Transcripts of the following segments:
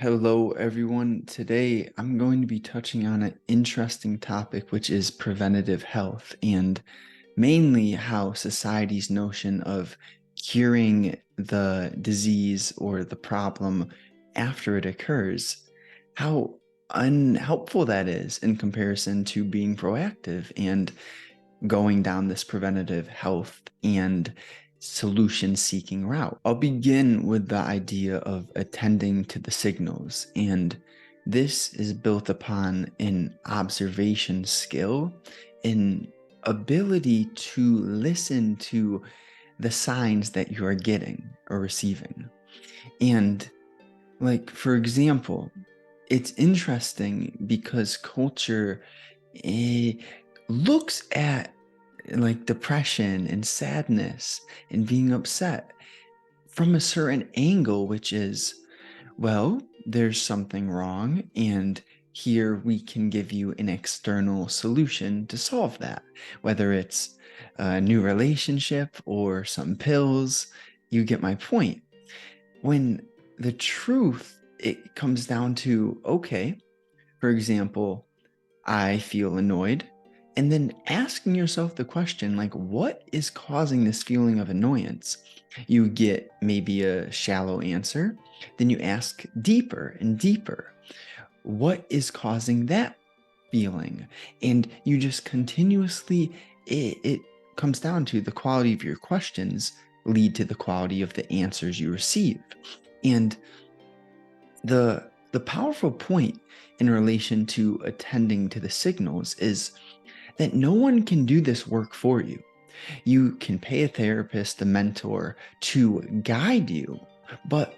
Hello, everyone. Today, I'm going to be touching on an interesting topic, which is preventative health, and mainly how society's notion of curing the disease or the problem after it occurs, how unhelpful that is in comparison to being proactive and going down this preventative health and solution seeking route. I'll begin with the idea of attending to the signals, and this is built upon an observation skill, an ability to listen to the signs that you are getting or receiving. And, like, for example, it's interesting because culture eh, looks at like depression and sadness and being upset from a certain angle, which is, well, there's something wrong, and here we can give you an external solution to solve that, whether it's a new relationship or some pills. You get my point. When the truth, it comes down to, okay, for example, I feel annoyed. And then asking yourself the question, like, what is causing this feeling of annoyance? You get maybe a shallow answer. Then you ask deeper and deeper. What is causing that feeling? And you just continuously, it comes down to the quality of your questions lead to the quality of the answers you receive. And the powerful point in relation to attending to the signals is that no one can do this work for you. You can pay a therapist, a mentor to guide you, but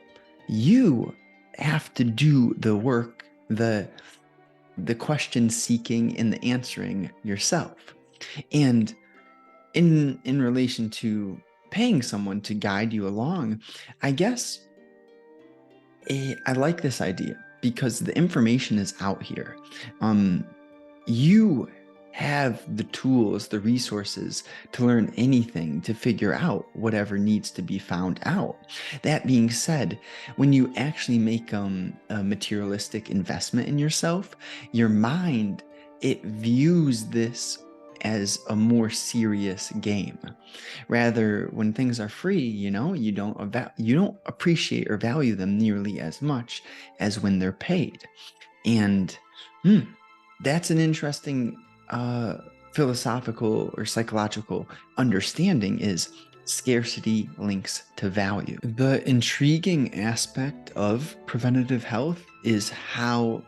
you have to do the work, the question seeking and the answering yourself. And in relation to paying someone to guide you along, I guess I like this idea because the information is out here. You have the tools, the resources to learn anything, to figure out whatever needs to be found out. That being said, when you actually make a materialistic investment in yourself, your mind, it views this as a more serious game. Rather, when things are free, you don't appreciate or value them nearly as much as when they're paid. And that's an interesting philosophical or psychological understanding, is scarcity links to value. The intriguing aspect of preventative health is how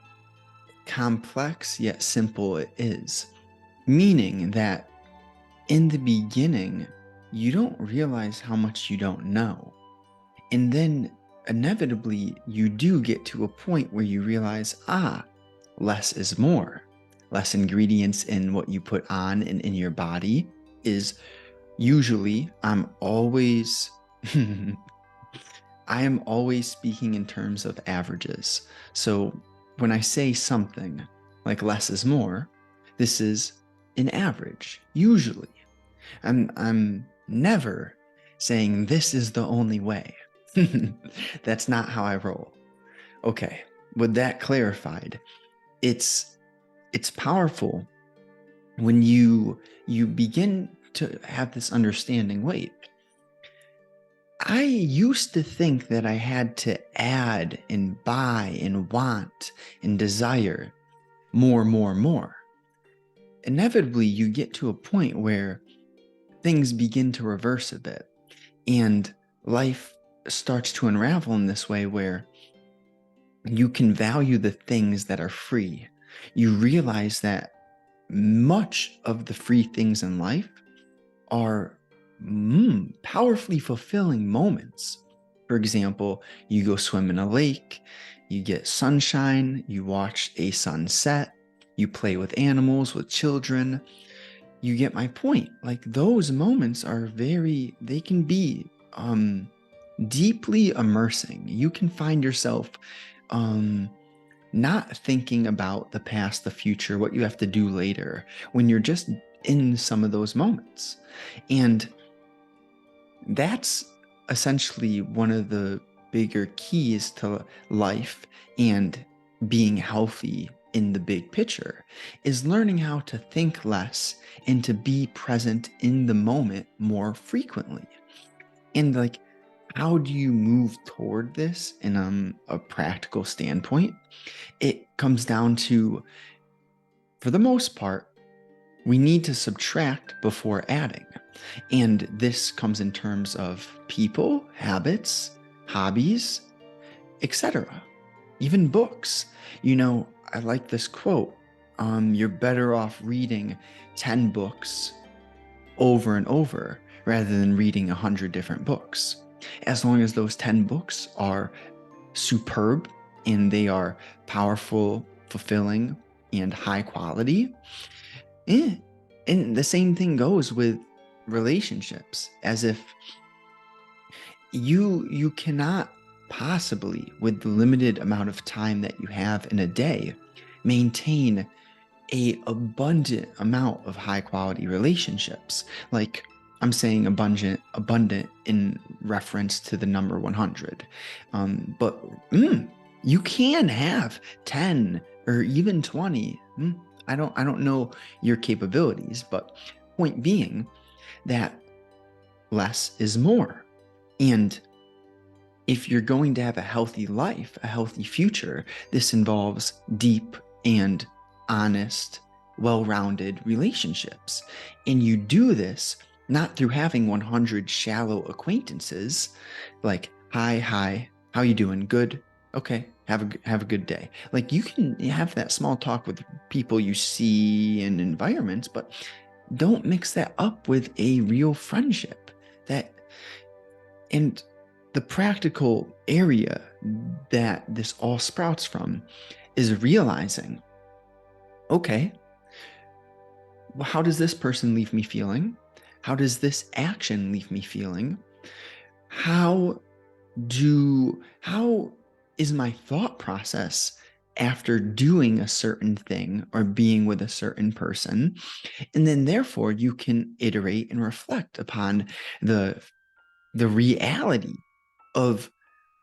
complex yet simple it is, meaning that in the beginning, you don't realize how much you don't know. And then inevitably, you do get to a point where you realize, less is more. Less ingredients in what you put on and in your body is usually, I am always speaking in terms of averages. So when I say something like less is more, this is an average, usually. I'm never saying this is the only way. That's not how I roll. Okay, with that clarified, it's powerful when you begin to have this understanding. Wait, I used to think that I had to add and buy and want and desire more, more, more. Inevitably, you get to a point where things begin to reverse a bit, and life starts to unravel in this way where you can value the things that are free. You realize that much of the free things in life are powerfully fulfilling moments. For example, you go swim in a lake, you get sunshine, you watch a sunset, you play with animals, with children. You get my point. Like, those moments are they can be deeply immersing. You can find yourself not thinking about the past, the future, what you have to do later, when you're just in some of those moments. And that's essentially one of the bigger keys to life and being healthy in the big picture is learning how to think less and to be present in the moment more frequently. And like, how do you move toward this in a practical standpoint? It comes down to, for the most part, we need to subtract before adding. And this comes in terms of people, habits, hobbies, etc. Even books. I like this quote. You're better off reading 10 books over and over rather than reading 100 different books. As long as those 10 books are superb and they are powerful, fulfilling, and high quality. And the same thing goes with relationships, as if you cannot possibly, with the limited amount of time that you have in a day, maintain a abundant amount of high quality relationships. Like, I'm saying abundant in reference to the number 100. But you can have 10 or even 20. I don't know your capabilities, but point being that less is more. And if you're going to have a healthy life, a healthy future, this involves deep and honest, well-rounded relationships. And you do this not through having 100 shallow acquaintances, like, hi, how you doing? Good. Okay, have a good day. Like, you can have that small talk with people you see in environments, but don't mix that up with a real friendship. And the practical area that this all sprouts from is realizing, okay, well, how does this person leave me feeling? How does this action leave me feeling? How is my thought process after doing a certain thing or being with a certain person? And then therefore you can iterate and reflect upon the reality of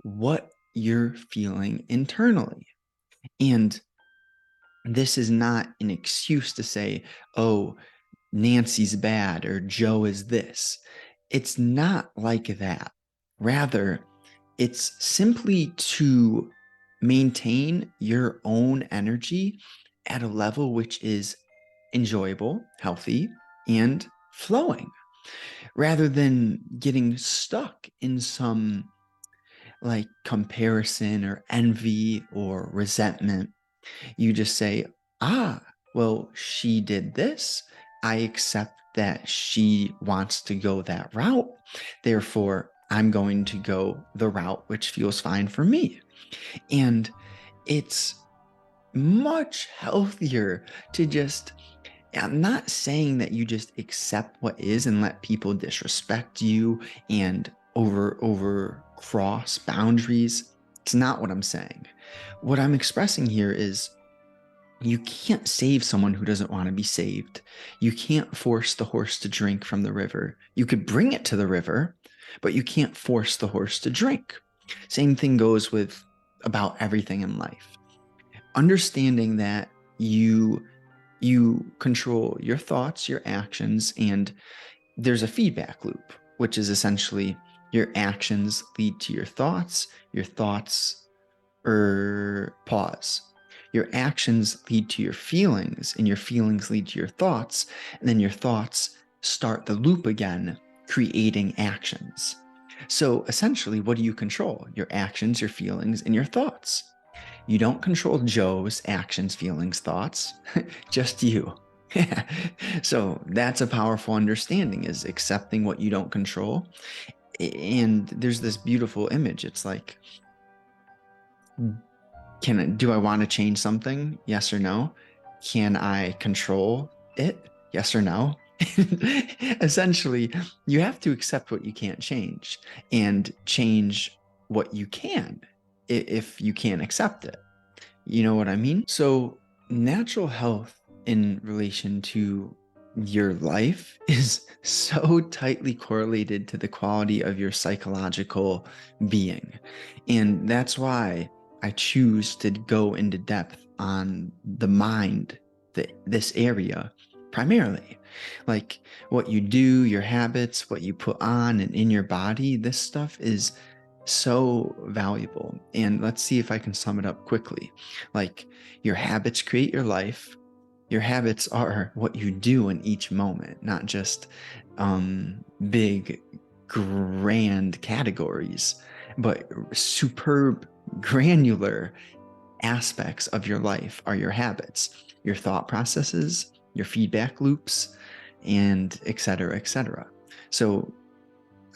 what you're feeling internally. And this is not an excuse to say, oh, Nancy's bad or Joe is this. It's not like that. Rather, it's simply to maintain your own energy at a level which is enjoyable, healthy, and flowing, rather than getting stuck in some like comparison or envy or resentment. You just say, well, she did this. I accept that she wants to go that route. Therefore, I'm going to go the route which feels fine for me. And it's much healthier to just, I'm not saying that you just accept what is and let people disrespect you and over cross boundaries. It's not what I'm saying. What I'm expressing here is you can't save someone who doesn't want to be saved. You can't force the horse to drink from the river. You could bring it to the river, but you can't force the horse to drink. Same thing goes with about everything in life. Understanding that you control your thoughts, your actions, and there's a feedback loop, which is essentially your actions lead to your thoughts pause. Your actions lead to your feelings, and your feelings lead to your thoughts, and then your thoughts start the loop again, creating actions. So essentially, what do you control? Your actions, your feelings, and your thoughts. You don't control Joe's actions, feelings, thoughts, just you. So that's a powerful understanding, is accepting what you don't control. And there's this beautiful image. It's like, do I want to change something? Yes or no? Can I control it? Yes or no? Essentially, you have to accept what you can't change and change what you can if you can't accept it. You know what I mean? So natural health in relation to your life is so tightly correlated to the quality of your psychological being. And that's why I choose to go into depth on the mind, this area primarily. Like what you do, your habits, what you put on and in your body, this stuff is so valuable. And let's see if I can sum it up quickly. Like your habits create your life. Your habits are what you do in each moment, not just big, grand categories, but superb, granular aspects of your life are your habits, your thought processes, your feedback loops, and et cetera, et cetera. So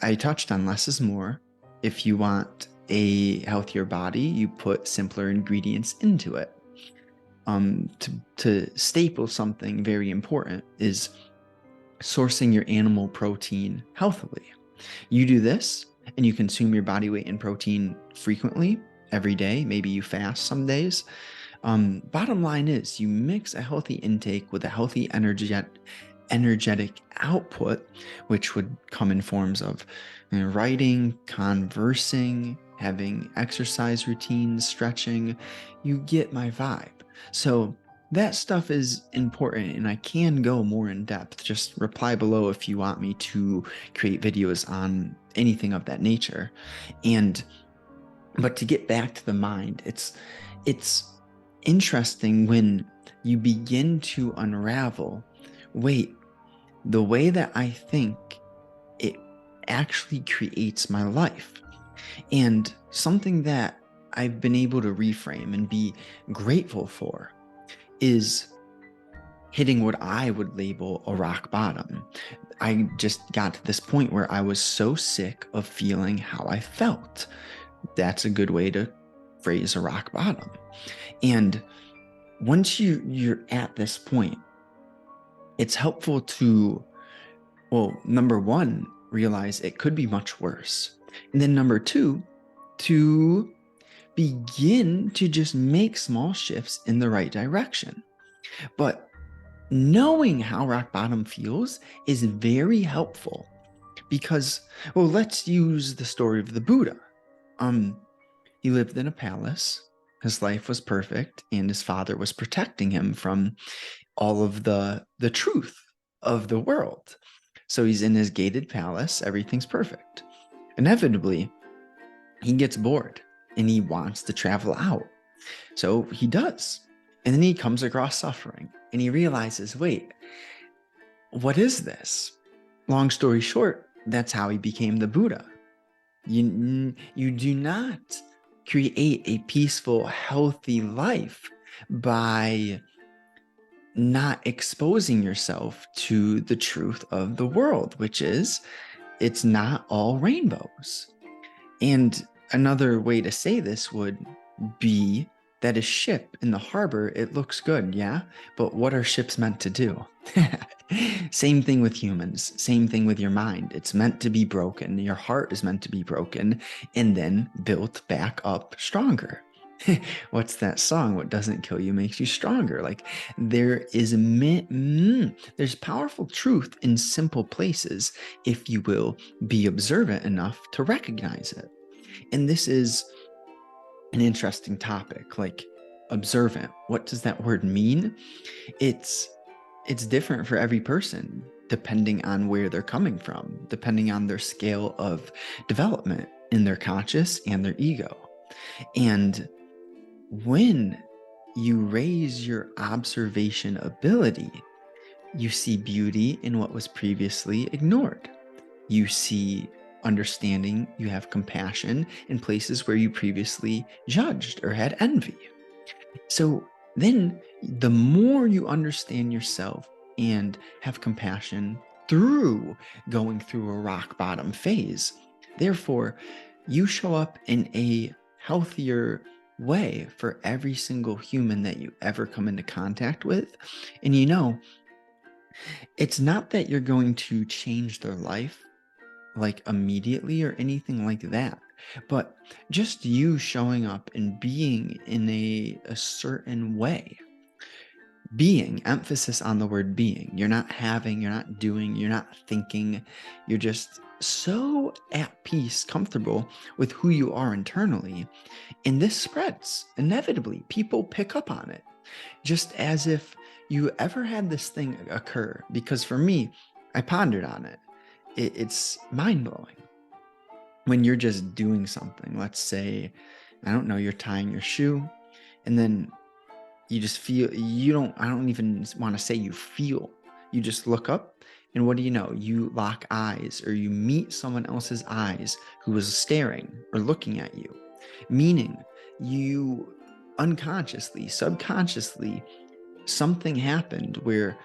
I touched on less is more. If you want a healthier body, you put simpler ingredients into it. To staple something very important is sourcing your animal protein healthily. You do this and you consume your body weight in protein frequently every day. Maybe you fast some days. Bottom line is you mix a healthy intake with a healthy energetic output, which would come in forms of writing, conversing, having exercise routines, stretching. You get my vibe. So that stuff is important, and I can go more in depth. Just reply below if you want me to create videos on anything of that nature. But to get back to the mind, it's interesting when you begin to unravel, wait, the way that I think, it actually creates my life. And something that I've been able to reframe and be grateful for is hitting what I would label a rock bottom. I just got to this point where I was so sick of feeling how I felt. That's a good way to phrase a rock bottom. And once you're at this point, it's helpful to, well, number one, realize it could be much worse. And then number two, to begin to just make small shifts in the right direction. But knowing how rock bottom feels is very helpful because, well, let's use the story of the Buddha. He lived in a palace. His life was perfect, and his father was protecting him from all of the truth of the world. So he's in his gated palace, everything's perfect. Inevitably, he gets bored and he wants to travel out. So he does. And then he comes across suffering and he realizes, wait, what is this? Long story short, that's how he became the Buddha. You do not create a peaceful, healthy life by not exposing yourself to the truth of the world, which is it's not all rainbows. And another way to say this would be that a ship in the harbor, it looks good, yeah? But what are ships meant to do? Same thing with humans, same thing with your mind. It's meant to be broken. Your heart is meant to be broken and then built back up stronger. What's that song? What doesn't kill you makes you stronger. Like there is there's powerful truth in simple places if you will be observant enough to recognize it. And this is an interesting topic, like observant. What does that word mean? It's different for every person depending on where they're coming from, depending on their scale of development in their conscious and their ego. And when you raise your observation ability, you see beauty in what was previously ignored. You see understanding, you have compassion in places where you previously judged or had envy. So then the more you understand yourself and have compassion through going through a rock bottom phase, therefore you show up in a healthier way for every single human that you ever come into contact with. And you know, it's not that you're going to change their life like immediately or anything like that, but just you showing up and being in a certain way being, emphasis on the word being. You're not having, you're not doing, you're not thinking. You're just so at peace, comfortable with who you are internally. And this spreads inevitably. People pick up on it, just as if you ever had this thing occur. Because for me, I pondered on it. It's mind blowing when you're just doing something. Let's say, I don't know, you're tying your shoe, and then you just feel, I don't even want to say you feel, you just look up, and what do you know? You lock eyes, or you meet someone else's eyes who was staring or looking at you, meaning you unconsciously, subconsciously, something happened where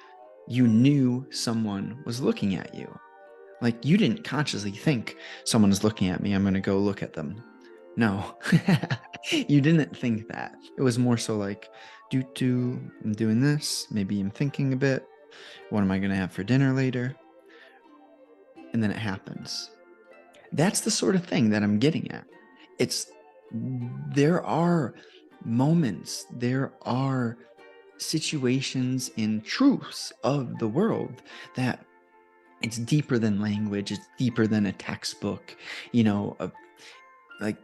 you knew someone was looking at you. Like, you didn't consciously think someone's looking at me, I'm going to go look at them. No, you didn't think that. It was more so like, I'm doing this. Maybe I'm thinking a bit. What am I going to have for dinner later? And then it happens. That's the sort of thing that I'm getting at. There are moments, there are situations and truths of the world that it's deeper than language. It's deeper than a textbook, like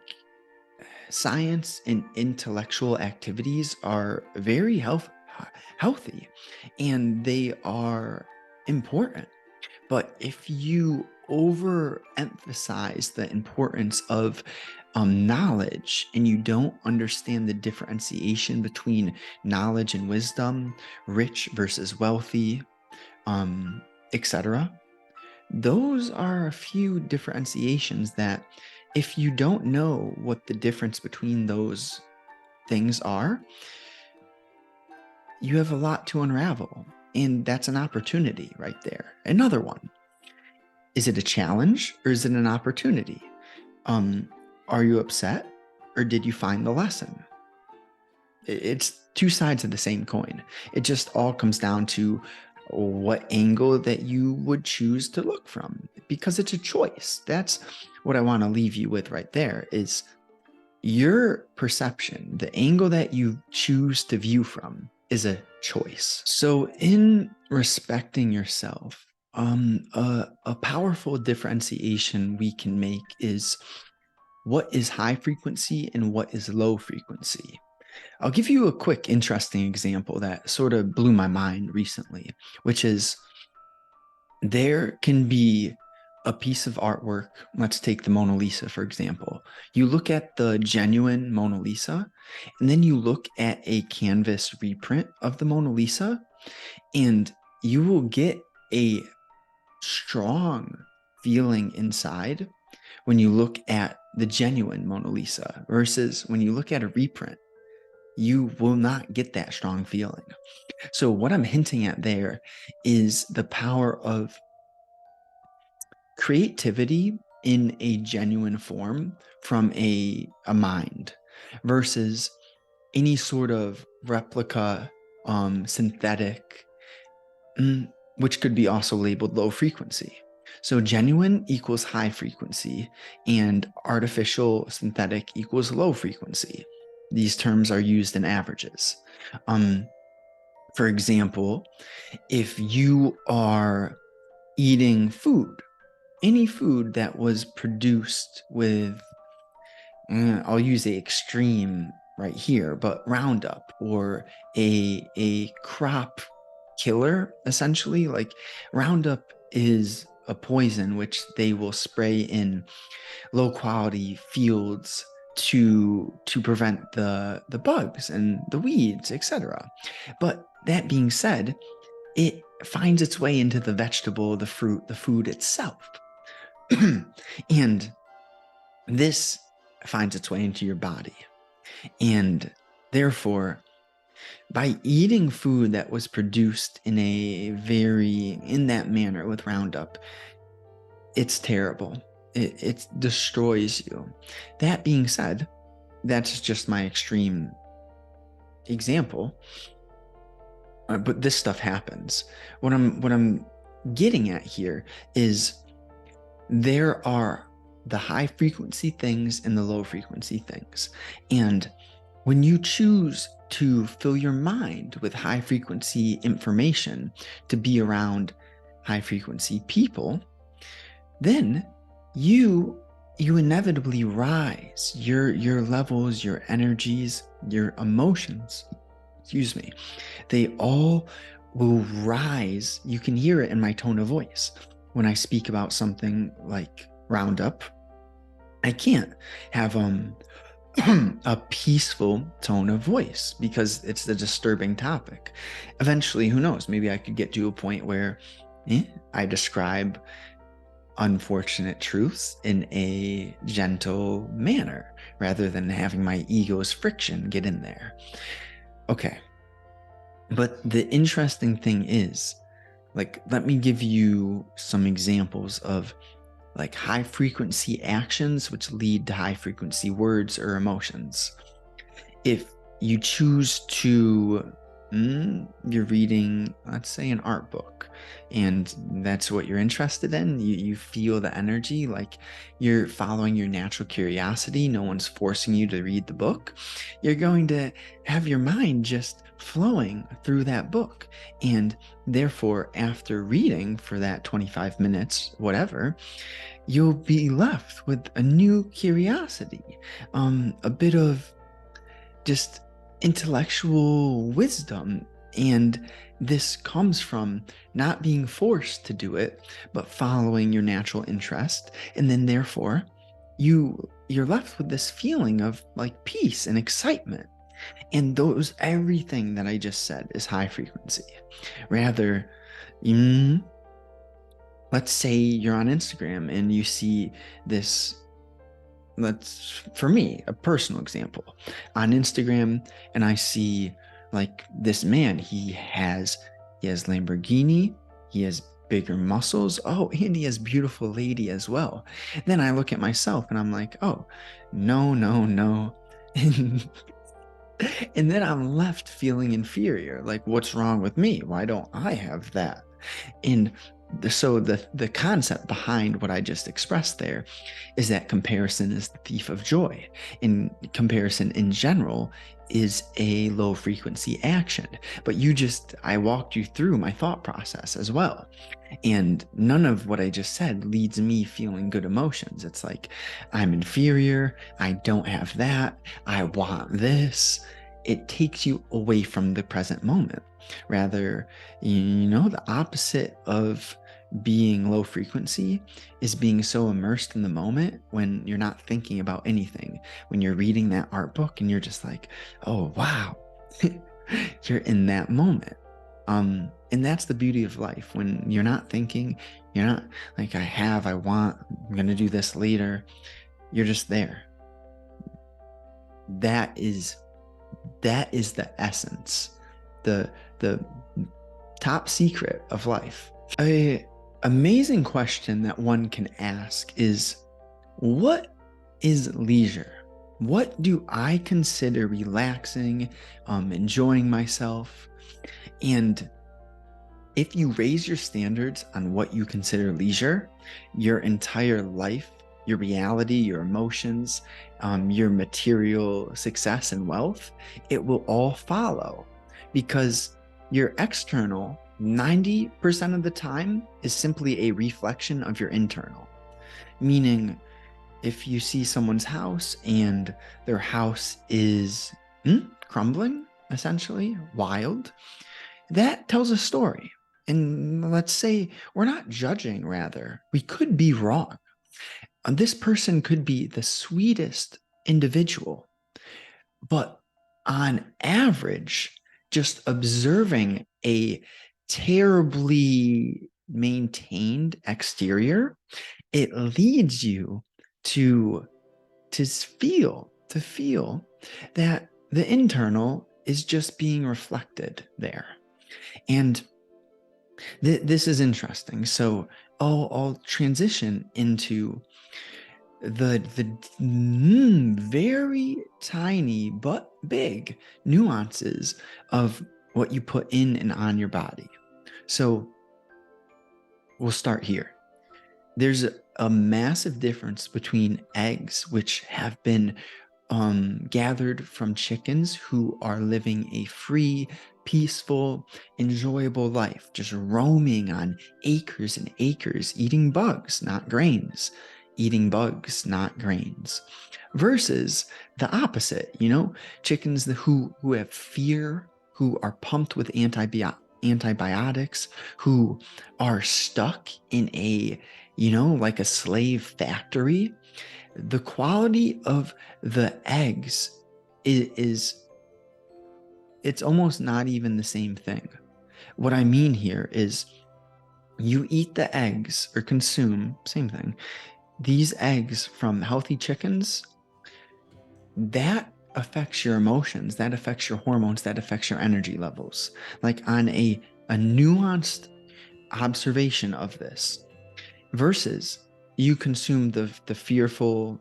science and intellectual activities are very healthy, and they are important. But if you overemphasize the importance of knowledge, and you don't understand the differentiation between knowledge and wisdom, rich versus wealthy, etc., those are a few differentiations that, if you don't know what the difference between those things are, you have a lot to unravel. And that's an opportunity right there. Another one. Is it a challenge, or is it an opportunity? Are you upset, or did you find the lesson? It's two sides of the same coin. It just all comes down to what angle that you would choose to look from, because it's a choice. That's what I want to leave you with right there, is your perception, the angle that you choose to view from is a choice. So in respecting yourself, a powerful differentiation we can make is what is high frequency and what is low frequency. I'll give you a quick, interesting example that sort of blew my mind recently, which is, there can be a piece of artwork. Let's take the Mona Lisa, for example. You look at the genuine Mona Lisa, and then you look at a canvas reprint of the Mona Lisa, and you will get a strong feeling inside when you look at the genuine Mona Lisa versus when you look at a reprint. You will not get that strong feeling. So what I'm hinting at there is the power of creativity in a genuine form from a mind versus any sort of replica, synthetic, which could be also labeled low frequency. So genuine equals high frequency, and artificial synthetic equals low frequency. These terms are used in averages. For example, if you are eating food, any food that was produced with, I'll use a extreme right here, but Roundup, or a crop killer, essentially, like Roundup is a poison which they will spray in low quality fields to prevent the bugs and the weeds, etc. But that being said, it finds its way into the vegetable, the fruit, the food itself. And this finds its way into your body. And therefore, by eating food that was produced in that manner with Roundup, it's terrible. It destroys you. That being said, that's just my extreme example. But this stuff happens. What I'm getting at here is, there are the high frequency things and the low frequency things. And When you choose to fill your mind with high frequency information to be around high frequency people, then you inevitably rise. Your levels, your energies, your emotions, excuse me, they all will rise. You can hear it in my tone of voice. When I speak about something like Roundup, I can't have a peaceful tone of voice because it's the disturbing topic. Eventually, who knows? Maybe I could get to a point where I describe unfortunate truths in a gentle manner rather than having my ego's friction get in there. Okay. But the interesting thing is, like, let me give you some examples of like high frequency actions which lead to high frequency words or emotions. If you choose to, you're reading, let's say, an art book, and that's what you're interested in, you feel the energy, like you're following your natural curiosity, no one's forcing you to read the book, you're going to have your mind just flowing through that book. And therefore, after reading for that 25 minutes, whatever, you'll be left with a new curiosity, a bit of just intellectual wisdom. And this comes from not being forced to do it, but following your natural interest. And then therefore you're left with this feeling of like peace and excitement. And everything that I just said is high frequency. Rather, let's say you're on Instagram and you see this, for me, a personal example, on Instagram, and I see like this man, he has Lamborghini, he has bigger muscles, oh, and he has beautiful lady as well. Then I look at myself and I'm like, oh, no, no, no. And then I'm left feeling inferior. Like, what's wrong with me? Why don't I have that? And so the concept behind what I just expressed there is that comparison is the thief of joy. And comparison in general is a low frequency action. But I walked you through my thought process as well. And none of what I just said leads me feeling good emotions. It's like, I'm inferior, I don't have that, I want this. It takes you away from the present moment. Rather, the opposite of being low frequency is being so immersed in the moment when you're not thinking about anything. When you're reading that art book and you're just like, oh, wow, you're in that moment. And that's the beauty of life. When you're not thinking, you're not like, I want, I'm going to do this later. You're just there. That is the essence, the top secret of life. An amazing question that one can ask is, what is leisure? What do I consider relaxing, enjoying myself? And if you raise your standards on what you consider leisure, your entire life, your reality, your emotions, your material success and wealth, it will all follow, because your external 90% of the time is simply a reflection of your internal. Meaning, if you see someone's house and their house is crumbling, essentially, wild, that tells a story. And let's say we're not judging, rather, we could be wrong. This person could be the sweetest individual, but on average, just observing a terribly maintained exterior, it leads you to feel that the internal is just being reflected there. And this is interesting. So I'll transition into the very tiny but big nuances of what you put in and on your body. So we'll start here. There's a massive difference between eggs, which have been gathered from chickens who are living a free, peaceful, enjoyable life, just roaming on acres and acres, eating bugs, not grains, eating bugs, not grains, versus the opposite, chickens who have fear, who are pumped with antibiotics, who are stuck in like a slave factory. The quality of the eggs is it's almost not even the same thing. What I mean here is you eat the eggs or consume, same thing, these eggs from healthy chickens, that affects your emotions, that affects your hormones, that affects your energy levels. Like on a nuanced observation of this, versus you consume the fearful,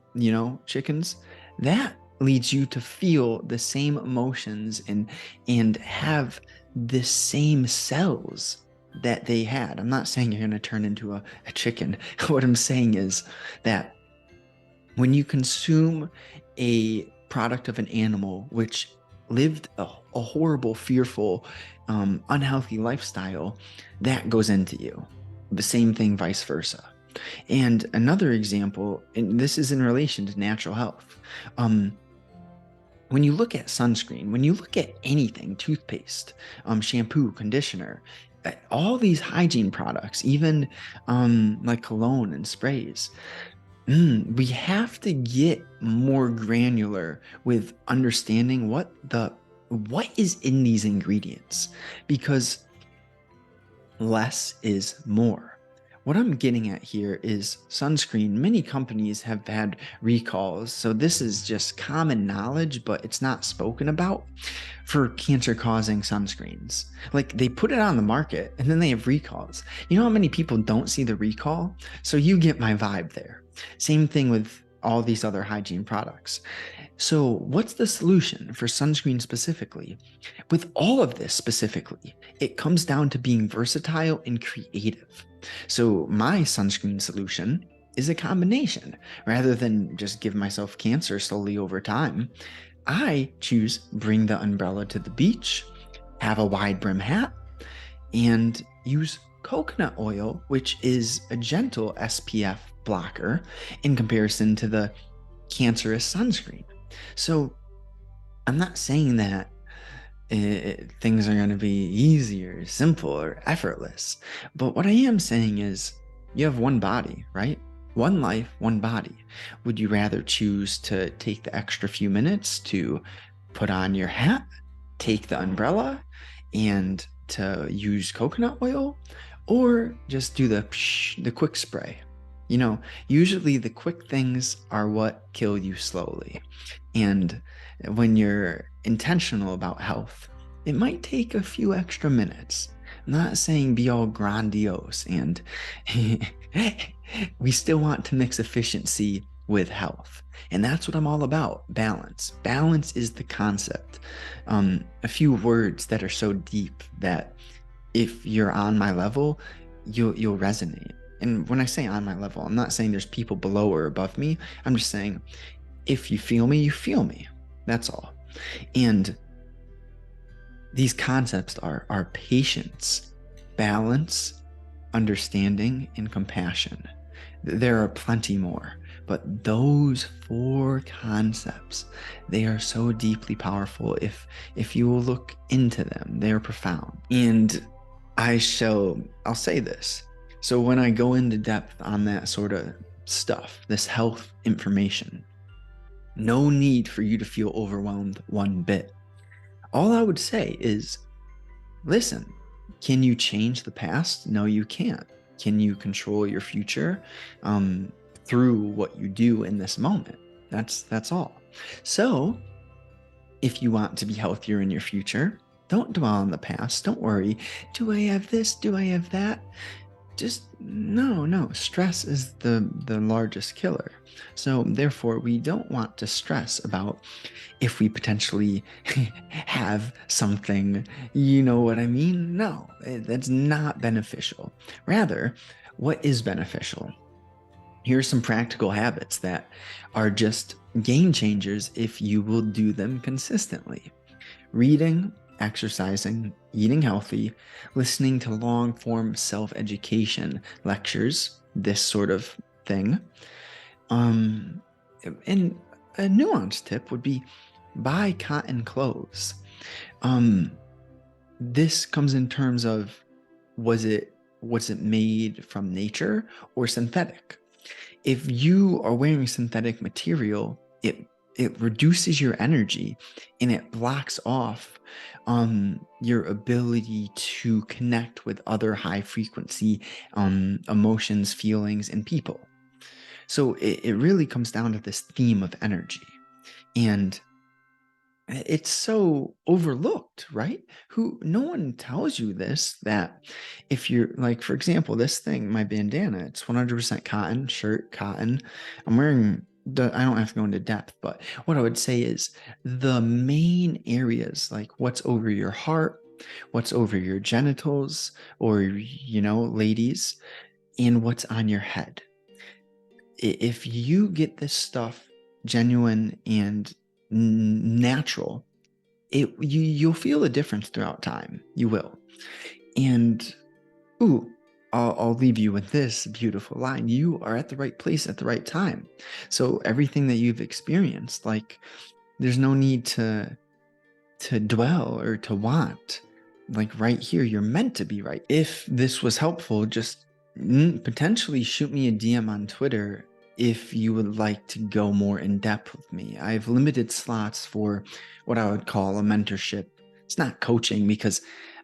chickens, that leads you to feel the same emotions and have the same cells that they had. I'm not saying you're going to turn into a chicken. What I'm saying is that when you consume a product of an animal which lived a horrible, fearful, unhealthy lifestyle, that goes into you. The same thing, vice versa. And another example, and this is in relation to natural health. When you look at sunscreen, when you look at anything, toothpaste, shampoo, conditioner, all these hygiene products, even like cologne and sprays, we have to get more granular with understanding what is in these ingredients, because less is more. What I'm getting at here is sunscreen. Many companies have had recalls, so this is just common knowledge, but it's not spoken about, for cancer-causing sunscreens. Like, they put it on the market and then they have recalls. You know how many people don't see the recall? So you get my vibe there. Same thing with all these other hygiene products. So what's the solution for sunscreen specifically? With all of this specifically, it comes down to being versatile and creative. So my sunscreen solution is a combination. Rather than just give myself cancer slowly over time, I choose bring the umbrella to the beach, have a wide brim hat, and use coconut oil, which is a gentle SPF blocker in comparison to the cancerous sunscreen. So I'm not saying that things are going to be easier, simple, or effortless. But what I am saying is you have one body, right? One life, one body. Would you rather choose to take the extra few minutes to put on your hat, take the umbrella, and to use coconut oil, or just do the quick spray? Usually the quick things are what kill you slowly. And when you're intentional about health, it might take a few extra minutes. I'm not saying be all grandiose, and we still want to mix efficiency with health. And that's what I'm all about, balance. Balance is the concept. A few words that are so deep that if you're on my level, you'll resonate. And when I say on my level, I'm not saying there's people below or above me. I'm just saying, if you feel me, you feel me. That's all. And these concepts are patience, balance, understanding, and compassion. There are plenty more, but those 4 concepts, they are so deeply powerful. If you will look into them, they are profound. And I'll say this. So when I go into depth on that sort of stuff, this health information, no need for you to feel overwhelmed one bit. All I would say is, listen, can you change the past? No, you can't. Can you control your future through what you do in this moment? That's all. So if you want to be healthier in your future, don't dwell on the past. Don't worry. Do I have this? Do I have that? Just no. Stress is the largest killer. So therefore, we don't want to stress about if we potentially have something, you know what I mean? No, that's not beneficial. Rather, what is beneficial? Here's some practical habits that are just game changers if you will do them consistently. Reading, exercising, eating healthy, listening to long form self education lectures, this sort of thing. Um, and a nuanced tip would be buy cotton clothes. Um, this comes in terms of was it made from nature or synthetic? If you are wearing synthetic material, it reduces your energy and it blocks off your ability to connect with other high frequency emotions, feelings, and people. So it really comes down to this theme of energy. And it's so overlooked, right? No one tells you this, that if you're like, for example, this thing, my bandana, it's 100% cotton, shirt, cotton. I'm wearing I don't have to go into depth, but what I would say is the main areas, like what's over your heart, what's over your genitals, or, ladies, and what's on your head. If you get this stuff genuine and natural, you'll feel a difference throughout time. You will. And ooh, I'll leave you with this beautiful line. You are at the right place at the right time. So everything that you've experienced, like, there's no need to dwell or to want. Like, right here, you're meant to be right. If this was helpful, just potentially shoot me a DM on Twitter if you would like to go more in depth with me. I have limited slots for what I would call a mentorship. It's not coaching, because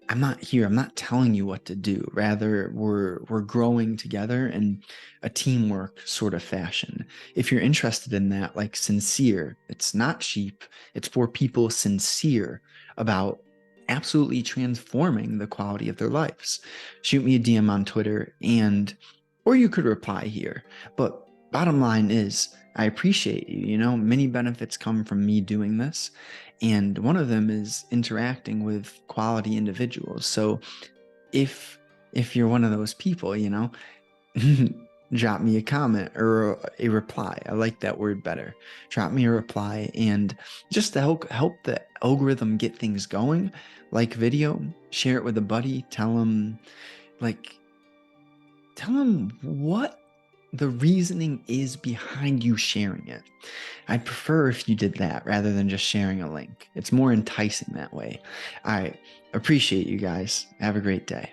I'm not telling you what to do. Rather, we're growing together in a teamwork sort of fashion. If you're interested in that, like sincere, it's not cheap. It's for people sincere about absolutely transforming the quality of their lives. Shoot me a DM on Twitter, or you could reply here. But bottom line is, I appreciate you. Many benefits come from me doing this. And one of them is interacting with quality individuals. So if you're one of those people, drop me a comment or a reply. I like that word better. Drop me a reply, and just to help the algorithm get things going, like video, share it with a buddy, tell them what the reasoning is behind you sharing it. I'd prefer if you did that rather than just sharing a link. It's more enticing that way. I appreciate you guys. Have a great day.